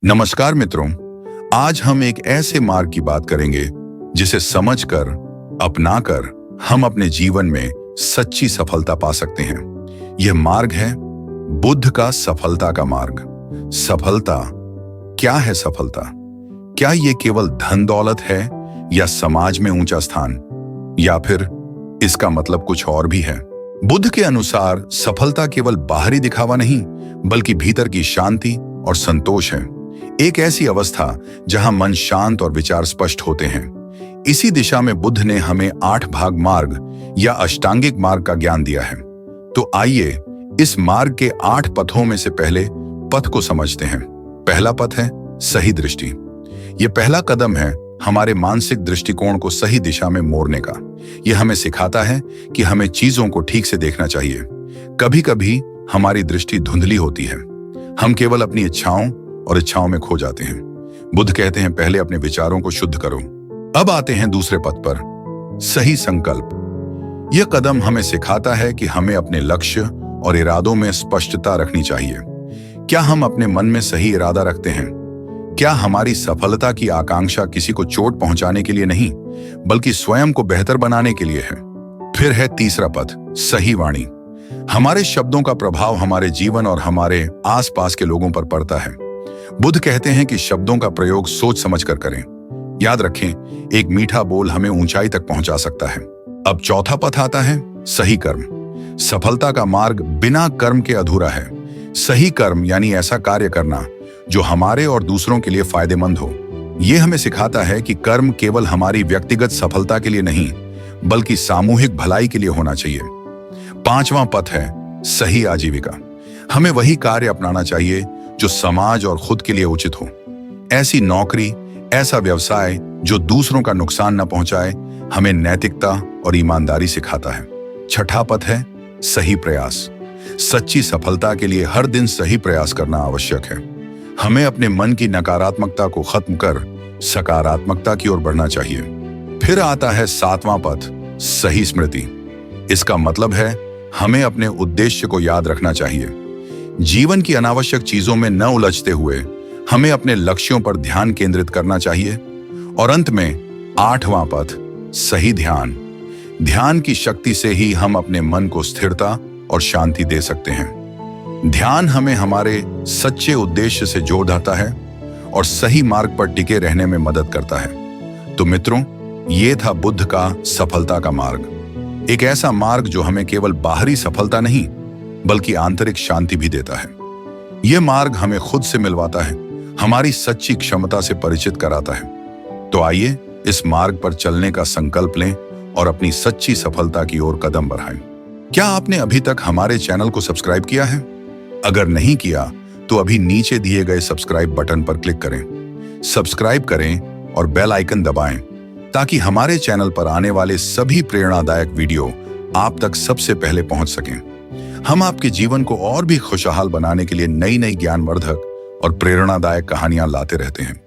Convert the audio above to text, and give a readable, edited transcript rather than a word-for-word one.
नमस्कार मित्रों, आज हम एक ऐसे मार्ग की बात करेंगे जिसे समझकर, अपनाकर हम अपने जीवन में सच्ची सफलता पा सकते हैं। यह मार्ग है बुद्ध का सफलता का मार्ग। सफलता क्या है? सफलता क्या ये केवल धन दौलत है या समाज में ऊंचा स्थान, या फिर इसका मतलब कुछ और भी है? बुद्ध के अनुसार सफलता केवल बाहरी दिखावा नहीं, बल्कि भीतर की शांति और संतोष है। एक ऐसी अवस्था जहां मन शांत और विचार स्पष्ट होते हैं। इसी दिशा में बुद्ध ने हमें 8 भाग मार्ग या अष्टांगिक मार्ग का ज्ञान दिया है। तो आइए इस मार्ग के 8 पथों में से पहले पथ को समझते हैं। पहला पथ है सही दृष्टि। यह पहला कदम है हमारे मानसिक दृष्टिकोण को सही दिशा में मोड़ने का। यह हमें सिखाता है कि हमें चीजों को ठीक से देखना चाहिए। कभी कभी हमारी दृष्टि धुंधली होती है, हम केवल अपनी इच्छाओं और इच्छाओं में खो जाते हैं। बुद्ध कहते हैं पहले अपने विचारों को शुद्ध करो। अब आते हैं दूसरे पथ पर, सही संकल्प। यह कदम हमें सिखाता है कि हमें अपने लक्ष्य और इरादों में स्पष्टता रखनी चाहिए। क्या हम अपने मन में सही इरादा रखते हैं? क्या हमारी सफलता की आकांक्षा किसी को चोट पहुंचाने के लिए नहीं, बल्कि स्वयं को बेहतर बनाने के लिए है? फिर है तीसरा पथ, सही वाणी। हमारे शब्दों का प्रभाव हमारे जीवन और हमारे आसपास के लोगों पर पड़ता है। बुद्ध कहते हैं कि शब्दों का प्रयोग सोच समझकर करें। याद रखें, एक मीठा बोल हमें ऊंचाई तक पहुंचा सकता है। अब चौथा पथ आता है सही कर्म। सफलता का मार्ग बिना कर्म के अधूरा है। सही कर्म यानी ऐसा कार्य करना जो हमारे और दूसरों के लिए फायदेमंद हो। यह हमें सिखाता है कि कर्म केवल हमारी व्यक्तिगत सफलता के लिए नहीं, बल्कि सामूहिक भलाई के लिए होना चाहिए। पांचवां पथ है सही आजीविका। हमें वही कार्य अपनाना चाहिए जो समाज और खुद के लिए उचित हो। ऐसी नौकरी, ऐसा व्यवसाय जो दूसरों का नुकसान न पहुंचाए, हमें नैतिकता और ईमानदारी सिखाता है। छठा पथ है सही प्रयास। सच्ची सफलता के लिए हर दिन सही प्रयास करना आवश्यक है। हमें अपने मन की नकारात्मकता को खत्म कर सकारात्मकता की ओर बढ़ना चाहिए। फिर आता है सातवां पथ, सही स्मृति। इसका मतलब है हमें अपने उद्देश्य को याद रखना चाहिए। जीवन की अनावश्यक चीजों में न उलझते हुए हमें अपने लक्ष्यों पर ध्यान केंद्रित करना चाहिए। और अंत में आठवां पथ, सही ध्यान। ध्यान की शक्ति से ही हम अपने मन को स्थिरता और शांति दे सकते हैं। ध्यान हमें हमारे सच्चे उद्देश्य से जोड़ता है और सही मार्ग पर टिके रहने में मदद करता है। तो मित्रों, ये था बुद्ध का सफलता का मार्ग। एक ऐसा मार्ग जो हमें केवल बाहरी सफलता नहीं, बल्कि आंतरिक शांति भी देता है। यह मार्ग हमें खुद से मिलवाता है, हमारी सच्ची क्षमता से परिचित कराता है। तो आइए इस मार्ग पर चलने का संकल्प लें और अपनी सच्ची सफलता की ओर कदम बढ़ाएं। क्या आपने अभी तक हमारे चैनल को सब्सक्राइब किया है? अगर नहीं किया तो अभी नीचे दिए गए सब्सक्राइब बटन पर क्लिक करें। सब्सक्राइब करें और बेल आइकन दबाएं ताकि हमारे चैनल पर आने वाले सभी प्रेरणादायक वीडियो आप तक सबसे पहले पहुंच सकें। हम आपके जीवन को और भी खुशहाल बनाने के लिए नई नई ज्ञानवर्धक और प्रेरणादायक कहानियां लाते रहते हैं।